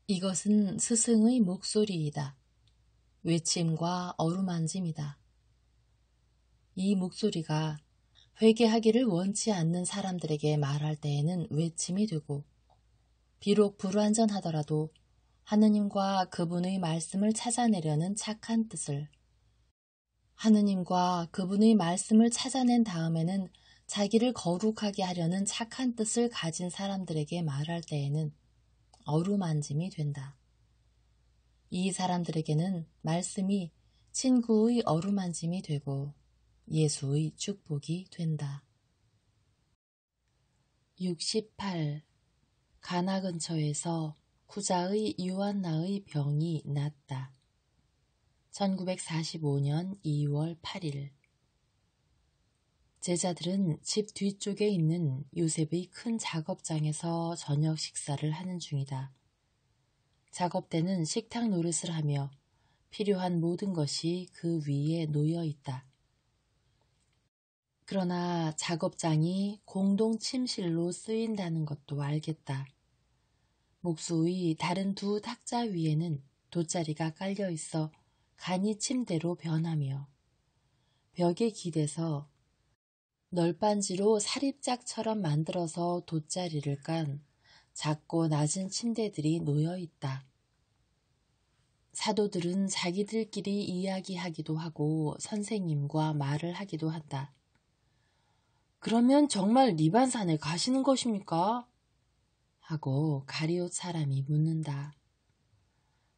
이것은 스승의 목소리이다. 외침과 어루만짐이다. 이 목소리가 회개하기를 원치 않는 사람들에게 말할 때에는 외침이 되고, 비록 불완전하더라도 하느님과 그분의 말씀을 찾아내려는 착한 뜻을, 하느님과 그분의 말씀을 찾아낸 다음에는 자기를 거룩하게 하려는 착한 뜻을 가진 사람들에게 말할 때에는 어루만짐이 된다. 이 사람들에게는 말씀이 친구의 어루만짐이 되고 예수의 축복이 된다. 68. 가나 근처에서 쿠자의 요한나의 병이 낫다. 1945년 2월 8일. 제자들은 집 뒤쪽에 있는 요셉의 큰 작업장에서 저녁 식사를 하는 중이다. 작업대는 식탁 노릇을 하며 필요한 모든 것이 그 위에 놓여 있다. 그러나 작업장이 공동 침실로 쓰인다는 것도 알겠다. 목수의 다른 두 탁자 위에는 돗자리가 깔려 있어 간이 침대로 변하며 벽에 기대서 널빤지로 사립짝처럼 만들어서 돗자리를 깐 작고 낮은 침대들이 놓여 있다. 사도들은 자기들끼리 이야기하기도 하고 선생님과 말을 하기도 한다. 그러면 정말 리반산에 가시는 것입니까? 하고 가리옷 사람이 묻는다.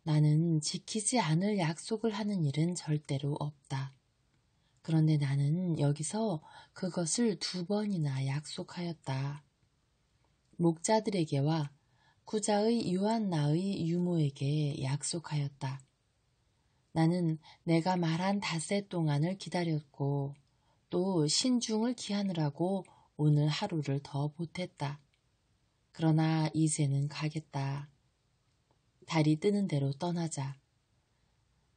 나는 지키지 않을 약속을 하는 일은 절대로 없다. 그런데 나는 여기서 그것을 2번이나 약속하였다. 목자들에게와 쿠자의 요한나의 유모에게 약속하였다. 나는 내가 말한 닷새 동안을 기다렸고 또 신중을 기하느라고 오늘 하루를 더 보탰다. 그러나 이제는 가겠다. 달이 뜨는 대로 떠나자.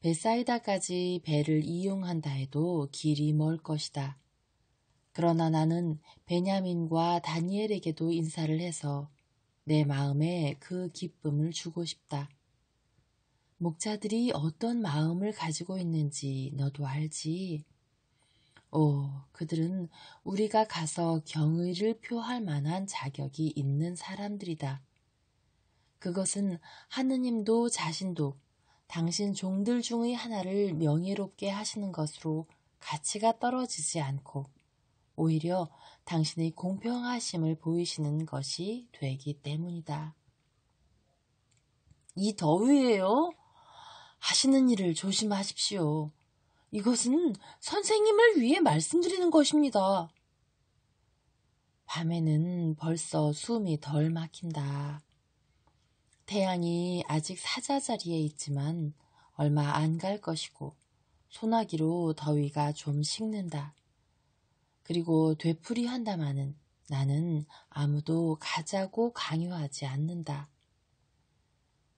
베사이다까지 배를 이용한다 해도 길이 멀 것이다. 그러나 나는 베냐민과 다니엘에게도 인사를 해서 내 마음에 그 기쁨을 주고 싶다. 목자들이 어떤 마음을 가지고 있는지 너도 알지? 그들은 우리가 가서 경의를 표할 만한 자격이 있는 사람들이다. 그것은 하느님도 자신도 당신 종들 중의 하나를 명예롭게 하시는 것으로 가치가 떨어지지 않고 오히려 당신의 공평하심을 보이시는 것이 되기 때문이다. 이 더위에요? 하시는 일을 조심하십시오. 이것은 선생님을 위해 말씀드리는 것입니다. 밤에는 벌써 숨이 덜 막힌다. 태양이 아직 사자자리에 있지만 얼마 안 갈 것이고 소나기로 더위가 좀 식는다. 그리고 되풀이한다마는 나는 아무도 가자고 강요하지 않는다.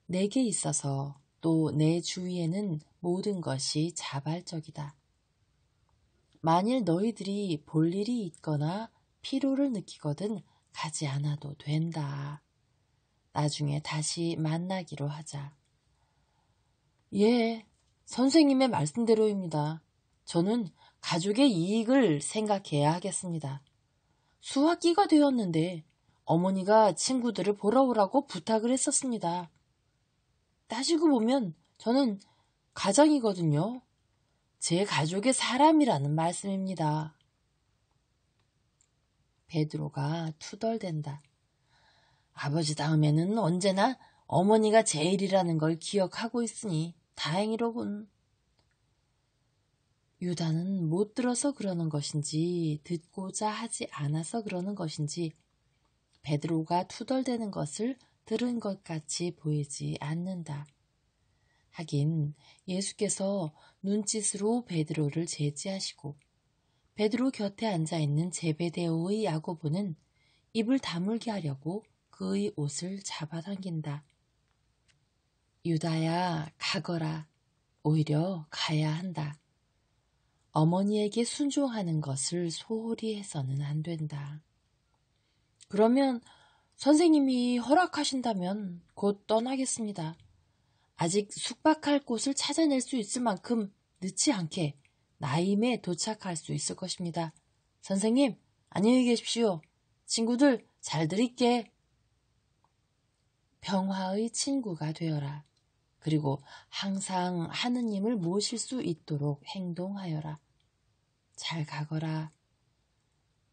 내게 있어서 또 내 주위에는 모든 것이 자발적이다. 만일 너희들이 볼 일이 있거나 피로를 느끼거든 가지 않아도 된다. 나중에 다시 만나기로 하자. 예, 선생님의 말씀대로입니다. 저는 가족의 이익을 생각해야 하겠습니다. 수학기가 되었는데 어머니가 친구들을 보러 오라고 부탁을 했었습니다. 따지고 보면 저는 가장이거든요. 제 가족의 사람이라는 말씀입니다. 베드로가 투덜댄다. 아버지 다음에는 언제나 어머니가 제일이라는 걸 기억하고 있으니 다행이로군. 유다는 못 들어서 그러는 것인지 듣고자 하지 않아서 그러는 것인지 베드로가 투덜대는 것을 들은 것 같이 보이지 않는다. 하긴 예수께서 눈짓으로 베드로를 제지하시고 베드로 곁에 앉아있는 제베데오의 야고보는 입을 다물게 하려고 그의 옷을 잡아당긴다. 유다야, 가거라. 오히려 가야 한다. 어머니에게 순종하는 것을 소홀히 해서는 안 된다. 그러면 선생님이 허락하신다면 곧 떠나겠습니다. 아직 숙박할 곳을 찾아낼 수 있을 만큼 늦지 않게 나임에 도착할 수 있을 것입니다. 선생님, 안녕히 계십시오. 친구들, 잘 들을게. 평화의 친구가 되어라. 그리고 항상 하느님을 모실 수 있도록 행동하여라. 잘 가거라.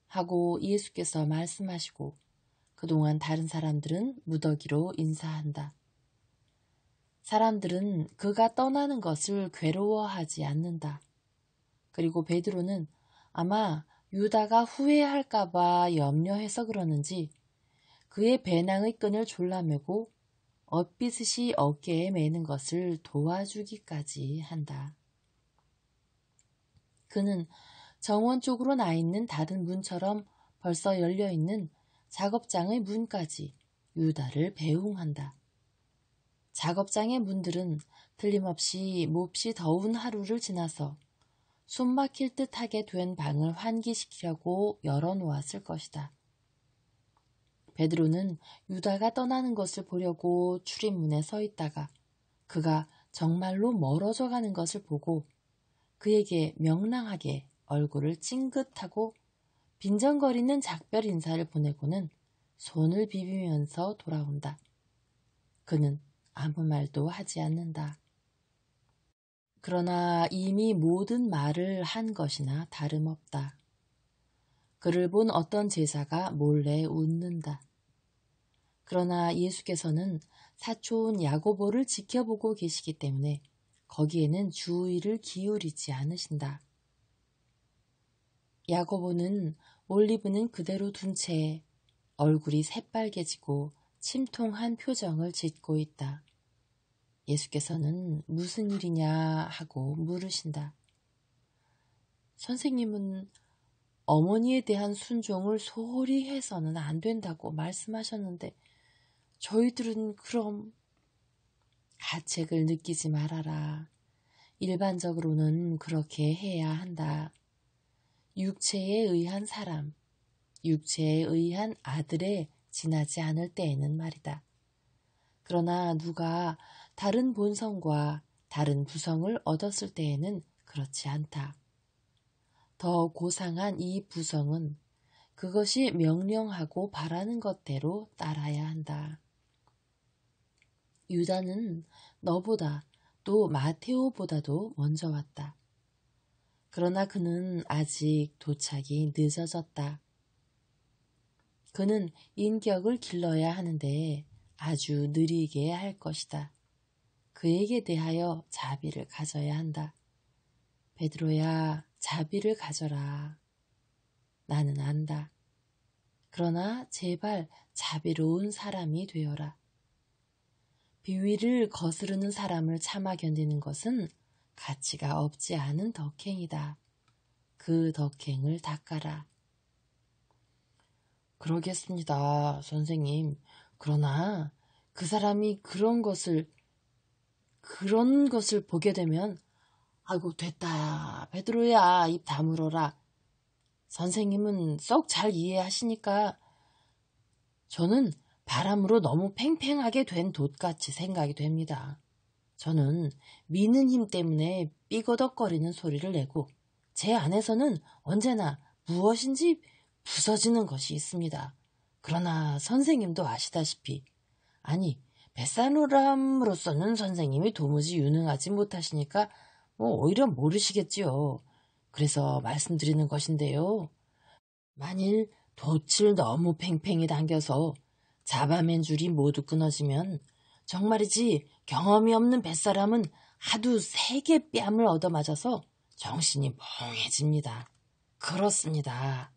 하고 예수께서 말씀하시고 그동안 다른 사람들은 무더기로 인사한다. 사람들은 그가 떠나는 것을 괴로워하지 않는다. 그리고 베드로는 아마 유다가 후회할까봐 염려해서 그러는지 그의 배낭의 끈을 졸라매고 엇비스시 어깨에 매는 것을 도와주기까지 한다. 그는 정원 쪽으로 나 있는 닫은 문처럼 벌써 열려있는 작업장의 문까지 유다를 배웅한다. 작업장의 문들은 틀림없이 몹시 더운 하루를 지나서 숨막힐 듯하게 된 방을 환기시키려고 열어놓았을 것이다. 베드로는 유다가 떠나는 것을 보려고 출입문에 서 있다가 그가 정말로 멀어져 가는 것을 보고 그에게 명랑하게 얼굴을 찡긋하고 빈정거리는 작별 인사를 보내고는 손을 비비면서 돌아온다. 그는 아무 말도 하지 않는다. 그러나 이미 모든 말을 한 것이나 다름없다. 그를 본 어떤 제자가 몰래 웃는다. 그러나 예수께서는 사촌 야고보를 지켜보고 계시기 때문에 거기에는 주의를 기울이지 않으신다. 야고보는 올리브는 그대로 둔 채 얼굴이 새빨개지고 침통한 표정을 짓고 있다. 예수께서는 무슨 일이냐 하고 물으신다. 선생님은 어머니에 대한 순종을 소홀히 해서는 안 된다고 말씀하셨는데 저희들은 그럼 가책을 느끼지 말아라. 일반적으로는 그렇게 해야 한다. 육체에 의한 사람, 육체에 의한 아들에 지나지 않을 때에는 말이다. 그러나 누가 다른 본성과 다른 부성을 얻었을 때에는 그렇지 않다. 더 고상한 이 부성은 그것이 명령하고 바라는 것대로 따라야 한다. 유다는 너보다 또 마테오보다도 먼저 왔다. 그러나 그는 아직 도착이 늦어졌다. 그는 인격을 길러야 하는데 아주 느리게 할 것이다. 그에게 대하여 자비를 가져야 한다. 베드로야, 자비를 가져라. 나는 안다. 그러나 제발 자비로운 사람이 되어라. 비위를 거스르는 사람을 참아 견디는 것은 가치가 없지 않은 덕행이다. 그 덕행을 닦아라. 그러겠습니다, 선생님. 그러나 그 사람이 그런 것을 보게 되면 아이고 됐다. 베드로야 입 다물어라. 선생님은 썩 잘 이해하시니까 저는 바람으로 너무 팽팽하게 된 돛같이 생각이 됩니다. 저는 미는 힘 때문에 삐거덕거리는 소리를 내고 제 안에서는 언제나 무엇인지 부서지는 것이 있습니다. 그러나 선생님도 아시다시피 아니 뱃사람으로서는 선생님이 도무지 유능하지 못하시니까 오히려 모르시겠지요. 그래서 말씀드리는 것인데요. 만일 돛을 너무 팽팽히 당겨서 잡아맨 줄이 모두 끊어지면 정말이지 경험이 없는 뱃사람은 하도 세게 뺨을 얻어맞아서 정신이 멍해집니다. 그렇습니다.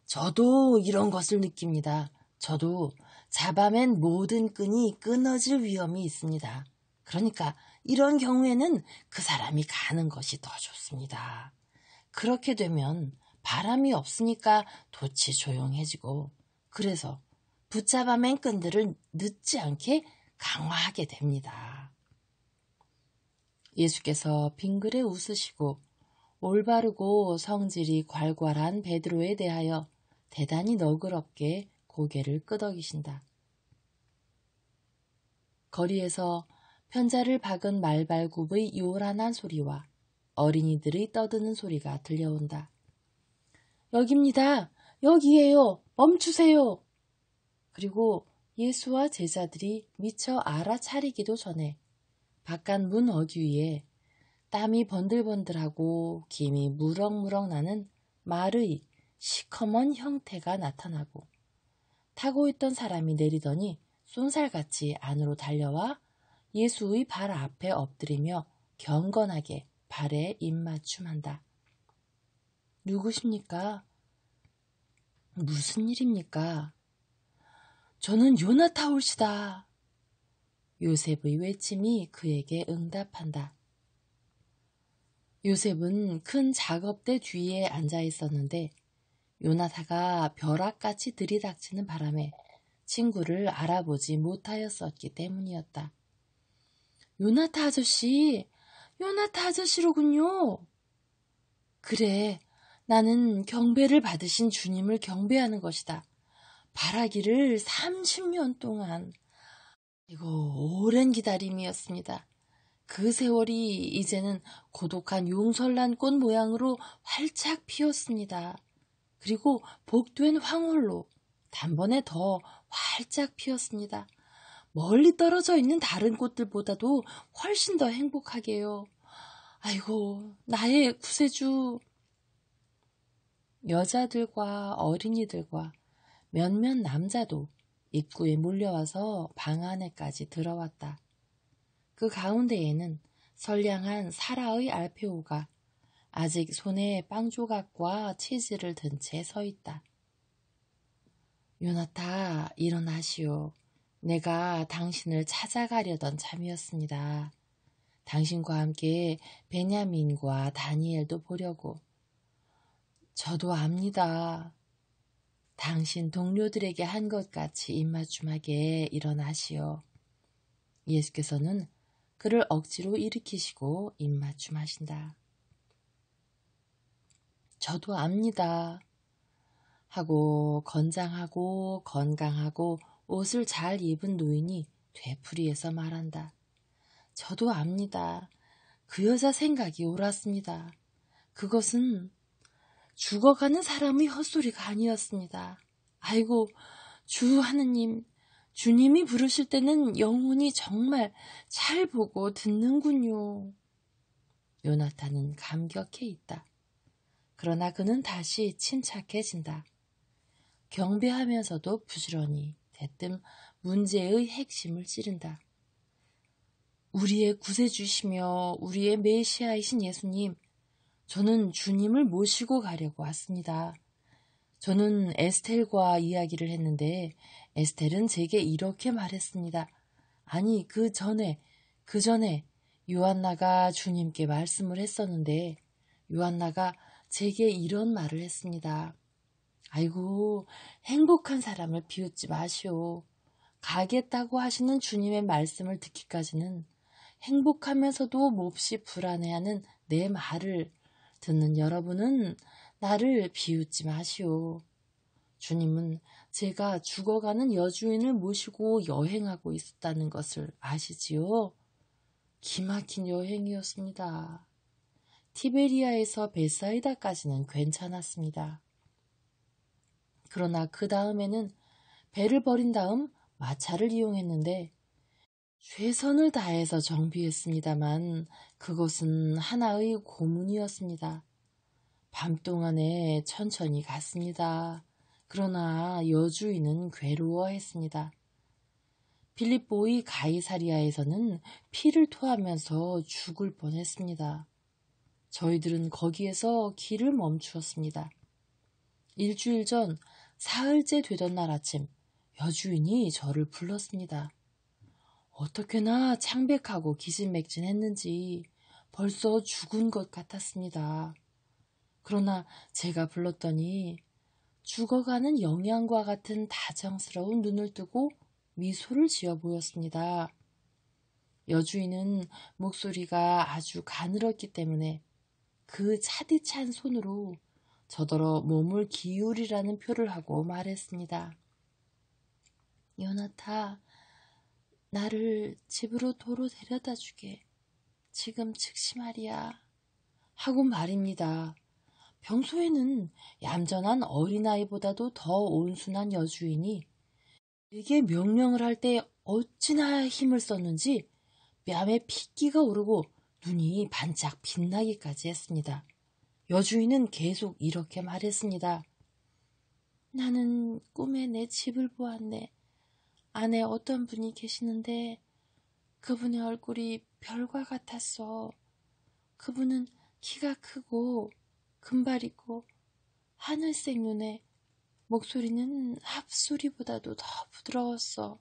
저도 이런 것을 느낍니다. 저도 잡아맨 모든 끈이 끊어질 위험이 있습니다. 그러니까 이런 경우에는 그 사람이 가는 것이 더 좋습니다. 그렇게 되면 바람이 없으니까 돛이 조용해지고 그래서 붙잡아맨 끈들을 늦지 않게 강화하게 됩니다. 예수께서 빙그레 웃으시고 올바르고 성질이 괄괄한 베드로에 대하여 대단히 너그럽게 고개를 끄덕이신다. 거리에서 편자를 박은 말발굽의 요란한 소리와 어린이들의 떠드는 소리가 들려온다. 여기입니다. 여기에요. 멈추세요. 그리고 예수와 제자들이 미처 알아차리기도 전에 바깥 문 어귀 위에 땀이 번들번들하고 김이 무럭무럭 나는 말의 시커먼 형태가 나타나고 타고 있던 사람이 내리더니 쏜살같이 안으로 달려와 예수의 발 앞에 엎드리며 경건하게 발에 입맞춤한다. 누구십니까? 무슨 일입니까? 저는 요나타올시다. 요셉의 외침이 그에게 응답한다. 요셉은 큰 작업대 뒤에 앉아 있었는데 요나타가 벼락같이 들이닥치는 바람에 친구를 알아보지 못하였었기 때문이었다. 요나타 아저씨, 요나타 아저씨로군요. 그래, 나는 경배를 받으신 주님을 경배하는 것이다. 바라기를 30년 동안. 이거 오랜 기다림이었습니다. 그 세월이 이제는 고독한 용설란 꽃 모양으로 활짝 피었습니다. 그리고 복된 황홀로 단번에 더 활짝 피었습니다. 멀리 떨어져 있는 다른 꽃들보다도 훨씬 더 행복하게요. 아이고, 나의 구세주. 여자들과 어린이들과 몇몇 남자도 입구에 몰려와서 방 안에까지 들어왔다. 그 가운데에는 선량한 사라의 알페오가 아직 손에 빵 조각과 치즈를 든 채 서 있다. 요나타, 일어나시오. 내가 당신을 찾아가려던 참이었습니다. 당신과 함께 베냐민과 다니엘도 보려고. 저도 압니다. 당신 동료들에게 한 것 같이 입맞춤하게 일어나시오. 예수께서는 그를 억지로 일으키시고 입맞춤하신다. 저도 압니다. 하고 건장하고 건강하고 옷을 잘 입은 노인이 되풀이해서 말한다. 저도 압니다. 그 여자 생각이 옳았습니다. 그것은 죽어가는 사람의 헛소리가 아니었습니다. 아이고, 주 하느님, 주님이 부르실 때는 영혼이 정말 잘 보고 듣는군요. 요나탄은 감격해 있다. 그러나 그는 다시 침착해진다. 경배하면서도 부지런히 대뜸 문제의 핵심을 찌른다. 우리의 구세주시며 우리의 메시아이신 예수님, 저는 주님을 모시고 가려고 왔습니다. 저는 에스텔과 이야기를 했는데 에스텔은 제게 이렇게 말했습니다. 아니, 그 전에 요한나가 주님께 말씀을 했었는데 요한나가 제게 이런 말을 했습니다. 아이고, 행복한 사람을 비웃지 마시오. 가겠다고 하시는 주님의 말씀을 듣기까지는 행복하면서도 몹시 불안해하는 내 말을 듣는 여러분은 나를 비웃지 마시오. 주님은 제가 죽어가는 여주인을 모시고 여행하고 있었다는 것을 아시지요? 기막힌 여행이었습니다. 티베리아에서 베사이다까지는 괜찮았습니다. 그러나 그 다음에는 배를 버린 다음 마차를 이용했는데 최선을 다해서 정비했습니다만 그것은 하나의 고문이었습니다. 밤 동안에 천천히 갔습니다. 그러나 여주인은 괴로워했습니다. 필립보의 가이사리아에서는 피를 토하면서 죽을 뻔했습니다. 저희들은 거기에서 길을 멈추었습니다. 일주일 전 사흘째 되던 날 아침 여주인이 저를 불렀습니다. 어떻게나 창백하고 기진맥진했는지 벌써 죽은 것 같았습니다. 그러나 제가 불렀더니 죽어가는 영양과 같은 다정스러운 눈을 뜨고 미소를 지어 보였습니다. 여주인은 목소리가 아주 가늘었기 때문에 그 차디찬 손으로 저더러 몸을 기울이라는 표를 하고 말했습니다. 요나타, 나를 집으로 도로 데려다 주게. 지금 즉시 말이야. 하고 말입니다. 평소에는 얌전한 어린아이보다도 더 온순한 여주인이 에게 명령을 할 때 어찌나 힘을 썼는지 뺨에 핏기가 오르고 눈이 반짝 빛나기까지 했습니다. 여주인은 계속 이렇게 말했습니다. 나는 꿈에 내 집을 보았네. 안에 어떤 분이 계시는데 그분의 얼굴이 별과 같았어. 그분은 키가 크고 금발이고 하늘색 눈에 목소리는 합소리보다도 더 부드러웠어.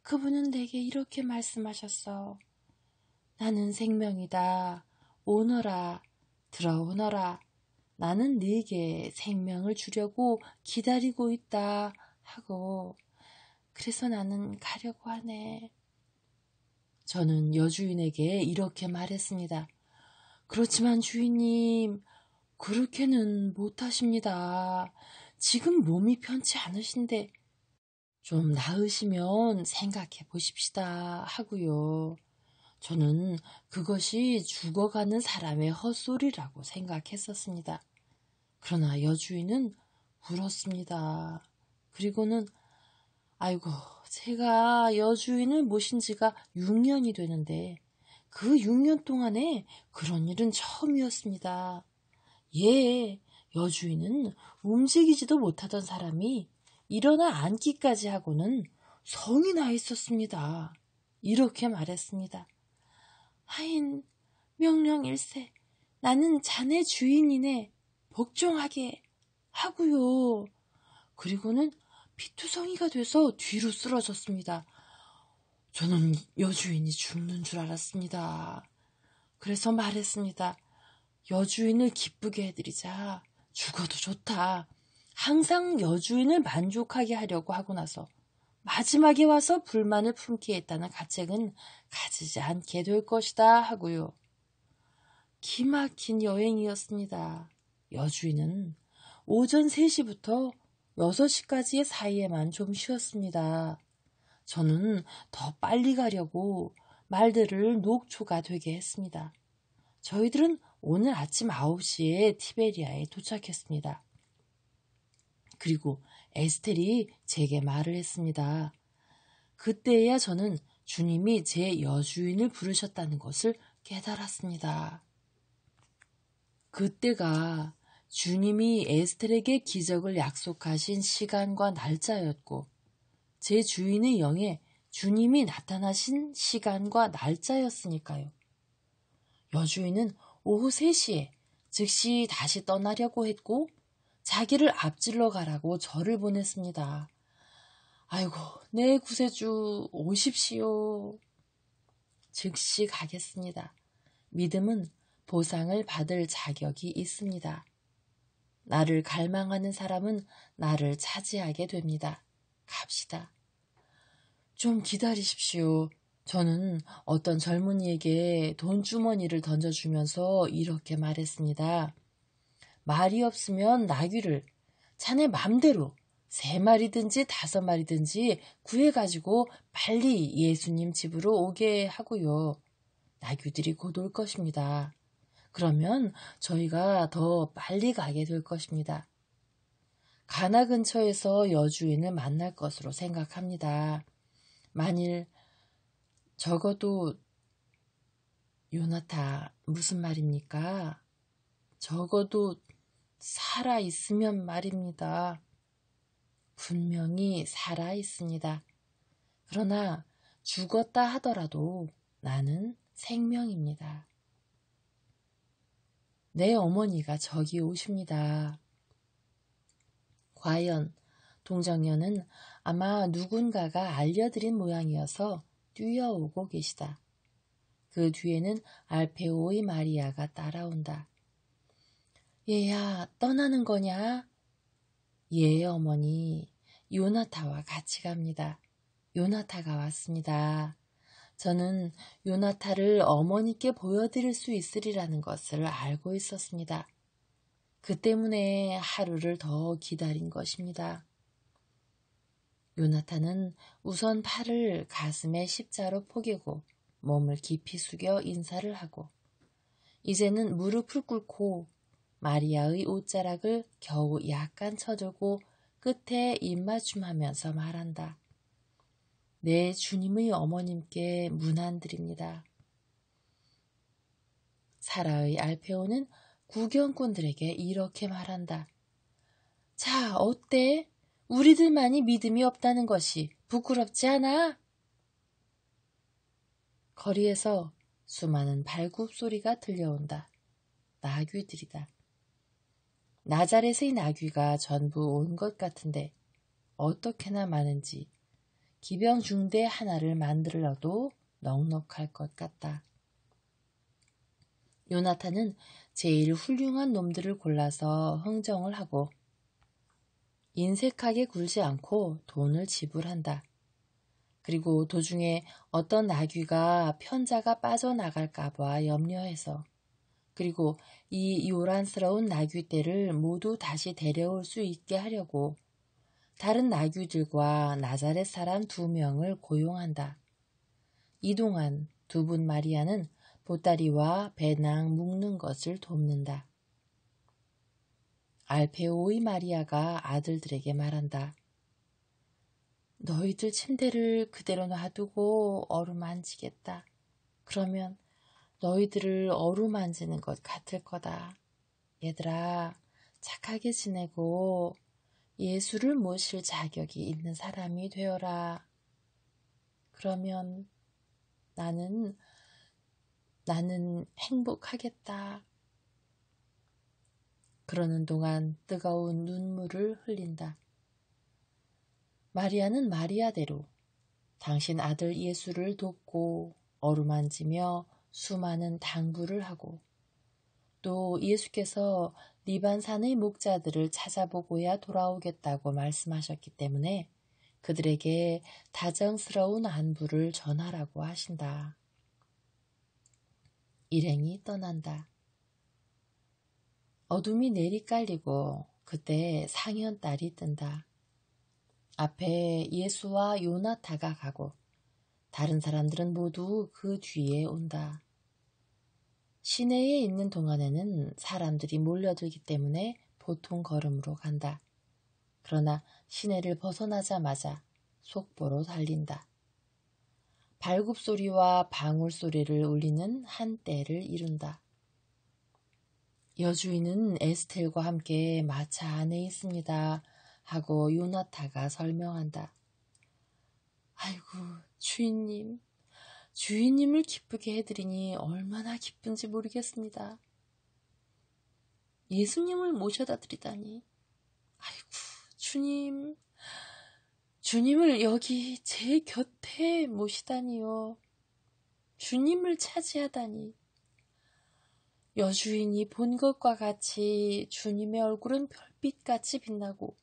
그분은 내게 이렇게 말씀하셨어. 나는 생명이다. 오너라. 들어오너라. 나는 네게 생명을 주려고 기다리고 있다. 하고 그래서 나는 가려고 하네. 저는 여주인에게 이렇게 말했습니다. 그렇지만 주인님, 그렇게는 못하십니다. 지금 몸이 편치 않으신데 좀 나으시면 생각해 보십시다 하고요. 저는 그것이 죽어가는 사람의 헛소리라고 생각했었습니다. 그러나 여주인은 울었습니다. 그리고는 아이고, 제가 여주인을 모신 지가 6년이 되는데 그 6년 동안에 그런 일은 처음이었습니다. 예, 여주인은 움직이지도 못하던 사람이 일어나 앉기까지 하고는 성이 나 있었습니다. 이렇게 말했습니다. 하인, 명령일세. 나는 자네 주인이네. 복종하게 하고요. 그리고는 피투성이가 돼서 뒤로 쓰러졌습니다. 저는 여주인이 죽는 줄 알았습니다. 그래서 말했습니다. 여주인을 기쁘게 해드리자. 죽어도 좋다. 항상 여주인을 만족하게 하려고 하고 나서 마지막에 와서 불만을 품게 했다는 가책은 가지지 않게 될 것이다 하고요. 기막힌 여행이었습니다. 여주인은 오전 3시부터 6시까지의 사이에만 좀 쉬었습니다. 저는 더 빨리 가려고 말들을 녹초가 되게 했습니다. 저희들은 오늘 아침 9시에 티베리아에 도착했습니다. 그리고 에스텔이 제게 말을 했습니다. 그때야 저는 주님이 제 여주인을 부르셨다는 것을 깨달았습니다. 그때가 주님이 에스텔에게 기적을 약속하신 시간과 날짜였고 제 주인의 영에 주님이 나타나신 시간과 날짜였으니까요. 여주인은 오후 3시에 즉시 다시 떠나려고 했고 자기를 앞질러 가라고 저를 보냈습니다. 아이고, 내 구세주 오십시오. 즉시 가겠습니다. 믿음은 보상을 받을 자격이 있습니다. 나를 갈망하는 사람은 나를 차지하게 됩니다. 갑시다. 좀 기다리십시오. 저는 어떤 젊은이에게 돈주머니를 던져주면서 이렇게 말했습니다. 말이 없으면 나귀를 자네 맘대로 3마리든지 5마리든지 구해가지고 빨리 예수님 집으로 오게 하고요. 나귀들이 곧 올 것입니다. 그러면 저희가 더 빨리 가게 될 것입니다. 가나 근처에서 여주인을 만날 것으로 생각합니다. 만일 적어도 요나타 무슨 말입니까? 적어도 살아있으면 말입니다. 분명히 살아있습니다. 그러나 죽었다 하더라도 나는 생명입니다. 내 어머니가 저기 오십니다. 과연 동정녀는 아마 누군가가 알려드린 모양이어서 뛰어오고 계시다. 그 뒤에는 알페오의 마리아가 따라온다. 얘야, 떠나는 거냐? 예, 어머니. 요나타와 같이 갑니다. 요나타가 왔습니다. 저는 요나타를 어머니께 보여드릴 수 있으리라는 것을 알고 있었습니다. 그 때문에 하루를 더 기다린 것입니다. 요나탄은 우선 팔을 가슴에 십자로 포개고 몸을 깊이 숙여 인사를 하고 이제는 무릎을 꿇고 마리아의 옷자락을 겨우 약간 쳐들고 끝에 입맞춤하면서 말한다. 내 주님의 어머님께 문안드립니다. 사라의 알페오는 구경꾼들에게 이렇게 말한다. 자, 어때? 우리들만이 믿음이 없다는 것이 부끄럽지 않아? 거리에서 수많은 발굽 소리가 들려온다. 나귀들이다. 나자렛의 나귀가 전부 온 것 같은데 어떻게나 많은지 기병 중대 하나를 만들어도 넉넉할 것 같다. 요나탄은 제일 훌륭한 놈들을 골라서 흥정을 하고 인색하게 굴지 않고 돈을 지불한다. 그리고 도중에 어떤 나귀가 편자가 빠져나갈까봐 염려해서 그리고 이 요란스러운 나귀떼를 모두 다시 데려올 수 있게 하려고 다른 나귀들과 나자렛 사람 2명을 고용한다. 이동안 두분 마리아는 보따리와 배낭 묶는 것을 돕는다. 알페오의 마리아가 아들들에게 말한다. 너희들 침대를 그대로 놔두고 어루만지겠다. 그러면 너희들을 어루만지는 것 같을 거다. 얘들아, 착하게 지내고 예수를 모실 자격이 있는 사람이 되어라. 그러면 나는 행복하겠다. 그러는 동안 뜨거운 눈물을 흘린다. 마리아는 마리아대로 당신 아들 예수를 돕고 어루만지며 수많은 당부를 하고 또 예수께서 리반산의 목자들을 찾아보고야 돌아오겠다고 말씀하셨기 때문에 그들에게 다정스러운 안부를 전하라고 하신다. 일행이 떠난다. 어둠이 내리깔리고 그때 상현딸이 뜬다. 앞에 예수와 요나타가 가고 다른 사람들은 모두 그 뒤에 온다. 시내에 있는 동안에는 사람들이 몰려들기 때문에 보통 걸음으로 간다. 그러나 시내를 벗어나자마자 속보로 달린다. 발굽소리와 방울소리를 울리는 한때를 이룬다. 여주인은 에스텔과 함께 마차 안에 있습니다. 하고 요나타가 설명한다. 아이고, 주인님을 기쁘게 해드리니 얼마나 기쁜지 모르겠습니다. 예수님을 모셔다 드리다니. 아이고, 주님을 여기 제 곁에 모시다니요. 주님을 차지하다니. 여주인이 본 것과 같이 주님의 얼굴은 별빛같이 빛나고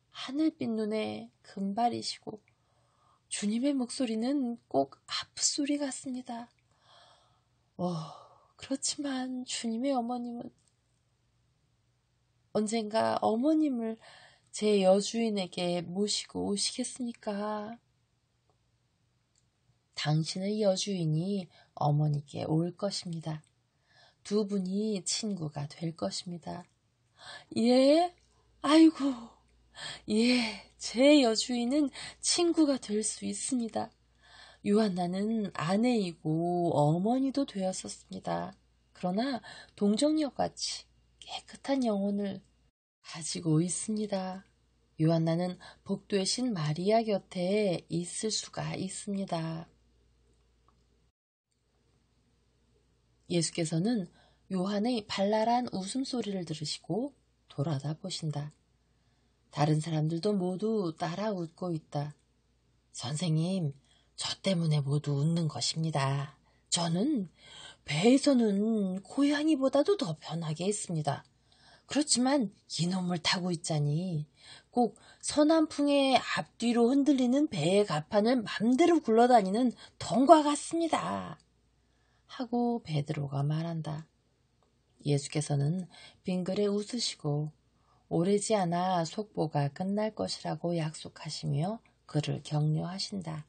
하늘빛 눈에 금발이시고 주님의 목소리는 꼭 하프소리 같습니다. 그렇지만 주님의 어머님은 언젠가 어머님을 제 여주인에게 모시고 오시겠습니까? 당신의 여주인이 어머니께 올 것입니다. 2분이 친구가 될 것입니다. 예? 아이고, 예, 제 여주인은 친구가 될 수 있습니다. 요한나는 아내이고 어머니도 되었었습니다. 그러나 동정녀같이 깨끗한 영혼을 가지고 있습니다. 요한나는 복도의 신 마리아 곁에 있을 수가 있습니다. 예수께서는 요한의 발랄한 웃음소리를 들으시고 돌아다 보신다. 다른 사람들도 모두 따라 웃고 있다. 선생님, 저 때문에 모두 웃는 것입니다. 저는 배에서는 고양이보다도 더 편하게 있습니다. 그렇지만 이놈을 타고 있자니 꼭 서남풍의 앞뒤로 흔들리는 배의 갑판을 맘대로 굴러다니는 덩과 같습니다. 하고 베드로가 말한다. 예수께서는 빙그레 웃으시고 오래지 않아 속보가 끝날 것이라고 약속하시며 그를 격려하신다.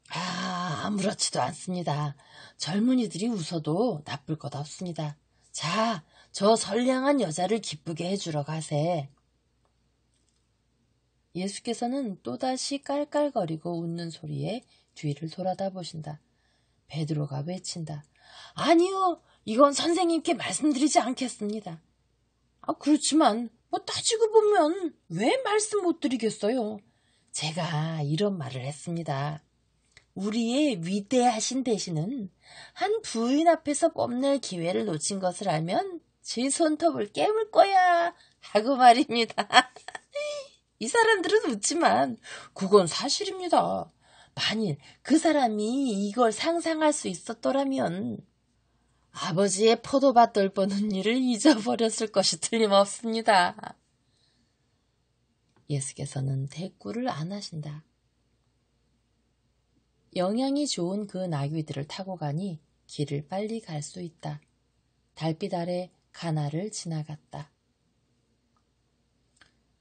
아무렇지도 않습니다. 젊은이들이 웃어도 나쁠 것 없습니다. 자, 저 선량한 여자를 기쁘게 해주러 가세. 예수께서는 또다시 깔깔거리고 웃는 소리에 뒤를 돌아다 보신다. 베드로가 외친다. 아니요, 이건 선생님께 말씀드리지 않겠습니다. 그렇지만 따지고 보면 왜 말씀 못 드리겠어요? 제가 이런 말을 했습니다. 우리의 위대하신 대신은 한 부인 앞에서 뽐낼 기회를 놓친 것을 알면 제 손톱을 깨물 거야 하고 말입니다. 이 사람들은 웃지만 그건 사실입니다. 만일 그 사람이 이걸 상상할 수 있었더라면 아버지의 포도밭 돌보는 일을 잊어버렸을 것이 틀림없습니다. 예수께서는 대꾸를 안 하신다. 영양이 좋은 그 나귀들을 타고 가니 길을 빨리 갈 수 있다. 달빛 아래 가나를 지나갔다.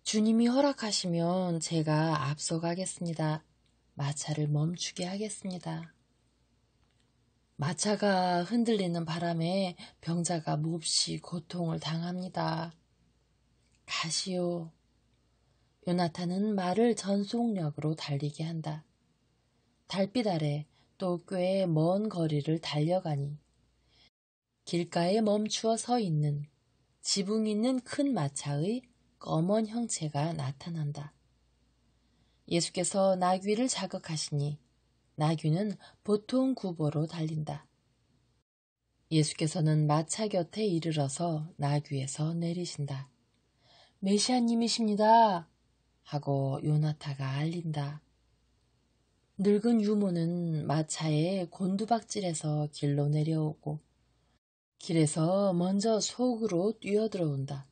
주님이 허락하시면 제가 앞서가겠습니다. 마차를 멈추게 하겠습니다. 마차가 흔들리는 바람에 병자가 몹시 고통을 당합니다. 가시오. 요나탄은 말을 전속력으로 달리게 한다. 달빛 아래 또 꽤 먼 거리를 달려가니 길가에 멈추어 서 있는 지붕 있는 큰 마차의 검은 형체가 나타난다. 예수께서 나귀를 자극하시니 나귀는 보통 구보로 달린다. 예수께서는 마차 곁에 이르러서 나귀에서 내리신다. 메시아님이십니다 하고 요나타가 알린다. 늙은 유모는 마차에 곤두박질해서 길로 내려오고 길에서 먼저 속으로 뛰어들어온다.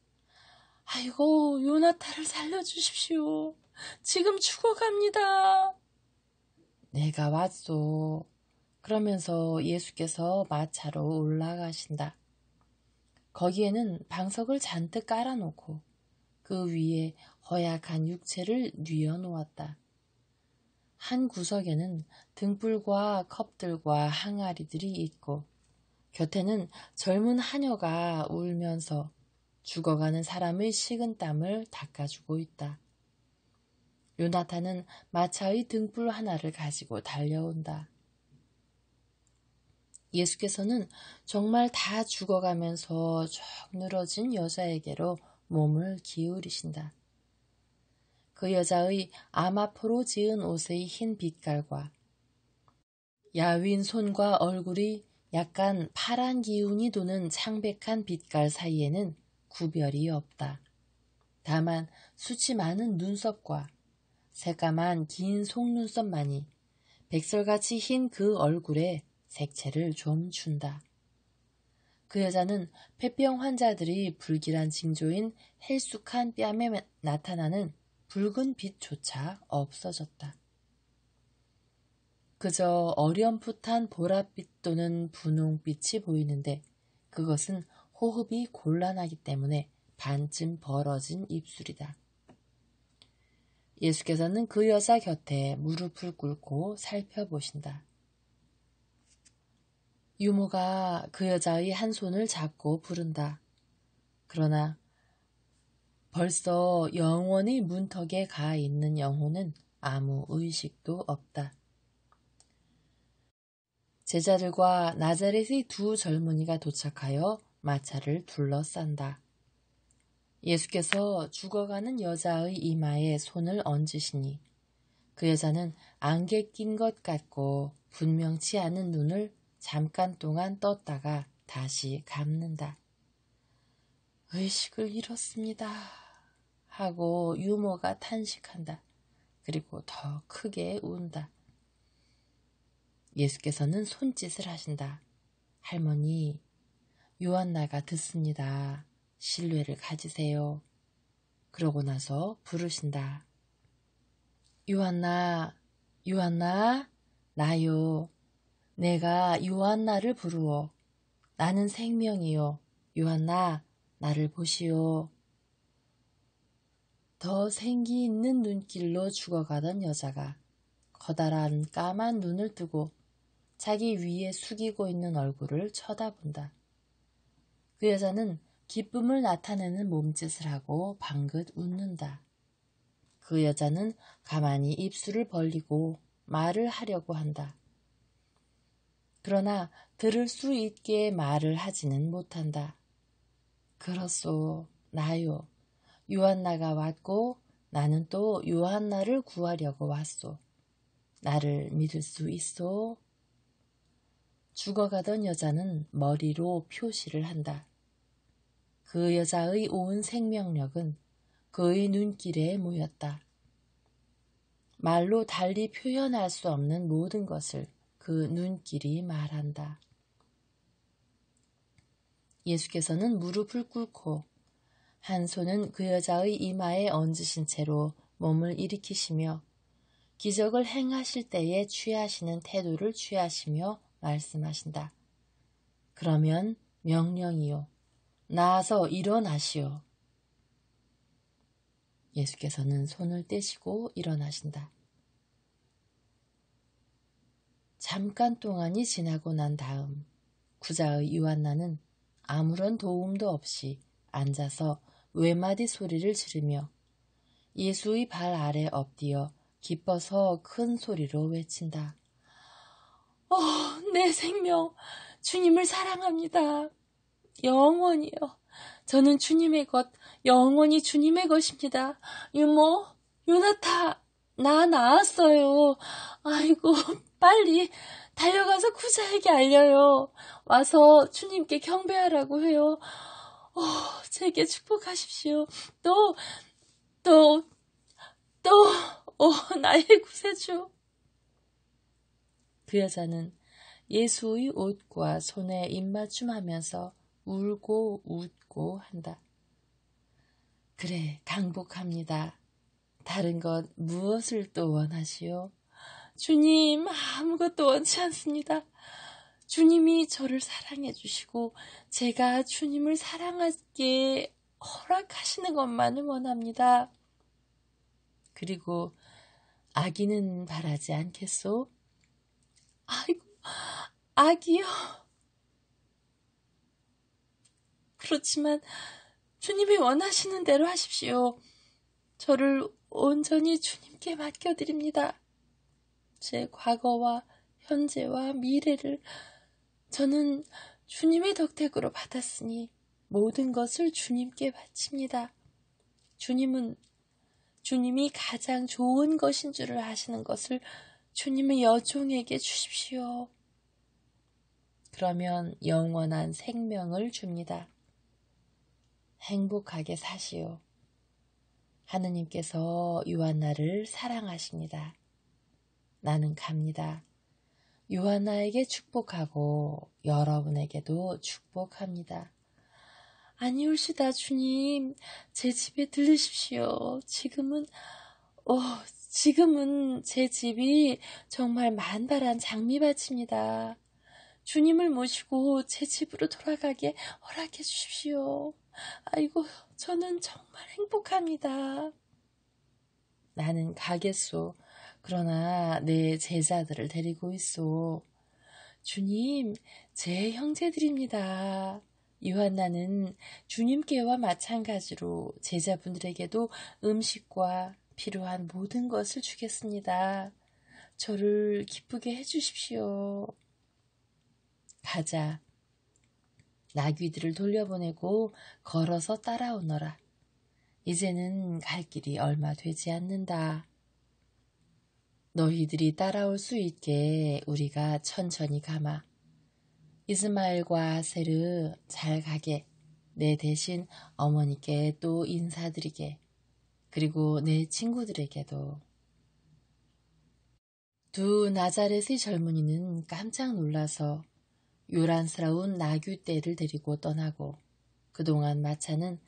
아이고, 요나타를 살려주십시오. 지금 죽어갑니다. 내가 왔소. 그러면서 예수께서 마차로 올라가신다. 거기에는 방석을 잔뜩 깔아놓고 그 위에 허약한 육체를 뉘어놓았다. 한 구석에는 등불과 컵들과 항아리들이 있고 곁에는 젊은 하녀가 울면서 죽어가는 사람의 식은땀을 닦아주고 있다. 요나탄은 마차의 등불 하나를 가지고 달려온다. 예수께서는 정말 다 죽어가면서 쭉 늘어진 여자에게로 몸을 기울이신다. 그 여자의 아마포로 지은 옷의 흰 빛깔과 야윈 손과 얼굴이 약간 파란 기운이 도는 창백한 빛깔 사이에는 구별이 없다. 다만 숱이 많은 눈썹과 새까만 긴 속눈썹만이 백설같이 흰 그 얼굴에 색채를 좀 준다. 그 여자는 폐병 환자들이 불길한 징조인 헬쑥한 뺨에 나타나는 붉은 빛조차 없어졌다. 그저 어렴풋한 보랏빛 또는 분홍빛이 보이는데 그것은 호흡이 곤란하기 때문에 반쯤 벌어진 입술이다. 예수께서는 그 여자 곁에 무릎을 꿇고 살펴보신다. 유모가 그 여자의 한 손을 잡고 부른다. 그러나 벌써 영원히 문턱에 가 있는 영혼은 아무 의식도 없다. 제자들과 나자렛의 두 젊은이가 도착하여 마차를 둘러싼다. 예수께서 죽어가는 여자의 이마에 손을 얹으시니 그 여자는 안개 낀 것 같고 분명치 않은 눈을 잠깐 동안 떴다가 다시 감는다. 의식을 잃었습니다 하고 유모가 탄식한다. 그리고 더 크게 운다. 예수께서는 손짓을 하신다. 할머니, 요한나가 듣습니다. 신뢰를 가지세요. 그러고 나서 부르신다. 요한나, 요한나, 나요. 내가 요한나를 부르오. 나는 생명이요. 요한나, 나를 보시오. 더 생기 있는 눈길로 죽어가던 여자가 커다란 까만 눈을 뜨고 자기 위에 숙이고 있는 얼굴을 쳐다본다. 그 여자는 기쁨을 나타내는 몸짓을 하고 방긋 웃는다. 그 여자는 가만히 입술을 벌리고 말을 하려고 한다. 그러나 들을 수 있게 말을 하지는 못한다. 그렇소, 나요. 요한나가 왔고 나는 또 요한나를 구하려고 왔소. 나를 믿을 수 있소? 죽어가던 여자는 머리로 표시를 한다. 그 여자의 온 생명력은 그의 눈길에 모였다. 말로 달리 표현할 수 없는 모든 것을 그 눈길이 말한다. 예수께서는 무릎을 꿇고 한 손은 그 여자의 이마에 얹으신 채로 몸을 일으키시며 기적을 행하실 때에 취하시는 태도를 취하시며 말씀하신다. 그러면 명령이요. 나아서 일어나시오. 예수께서는 손을 떼시고 일어나신다. 잠깐 동안이 지나고 난 다음 구자의 요한나는 아무런 도움도 없이 앉아서 외마디 소리를 지르며 예수의 발 아래 엎드려 기뻐서 큰 소리로 외친다. 내 생명, 주님을 사랑합니다. 영원히요. 저는 주님의 것, 영원히 주님의 것입니다. 유모, 요나타, 나 나았어요. 아이고, 빨리 달려가서 구자에게 알려요. 와서 주님께 경배하라고 해요. 제게 축복하십시오. 또, 나의 구세주. 그 여자는 예수의 옷과 손에 입맞춤하면서 울고 웃고 한다. 그래, 강복합니다. 다른 것 무엇을 또 원하시오? 주님, 아무것도 원치 않습니다. 주님이 저를 사랑해 주시고 제가 주님을 사랑하게 허락하시는 것만을 원합니다. 그리고 아기는 바라지 않겠소? 아이고, 아기요. 그렇지만 주님이 원하시는 대로 하십시오. 저를 온전히 주님께 맡겨드립니다. 제 과거와 현재와 미래를 저는 주님의 덕택으로 받았으니 모든 것을 주님께 바칩니다. 주님이 가장 좋은 것인 줄을 아시는 것을 주님의 여종에게 주십시오. 그러면 영원한 생명을 줍니다. 행복하게 사시오. 하느님께서 요한나를 사랑하십니다. 나는 갑니다. 요한나에게 축복하고 여러분에게도 축복합니다. 아니올시다 주님, 제 집에 들르십시오. 지금은 제 집이 정말 만발한 장미밭입니다. 주님을 모시고 제 집으로 돌아가게 허락해 주십시오. 아이고, 저는 정말 행복합니다. 나는 가겠소. 그러나 내 제자들을 데리고 있소. 주님, 제 형제들입니다. 요한나는 주님께와 마찬가지로 제자분들에게도 음식과 필요한 모든 것을 주겠습니다. 저를 기쁘게 해주십시오. 가자. 나귀들을 돌려보내고 걸어서 따라오너라. 이제는 갈 길이 얼마 되지 않는다. 너희들이 따라올 수 있게 우리가 천천히 가마. 이스마엘과 아셀르 잘 가게. 내 대신 어머니께 또 인사드리게. 그리고 내 친구들에게도. 두 나자렛의 젊은이는 깜짝 놀라서 요란스러운 나귀떼를 데리고 떠나고 그동안 마차는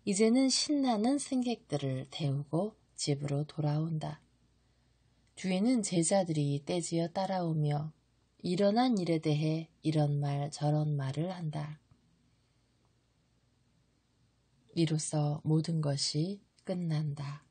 이제는 신나는 승객들을 태우고 집으로 돌아온다. 뒤에는 제자들이 떼지어 따라오며 일어난 일에 대해 이런 말 저런 말을 한다. 이로써 모든 것이 끝난다.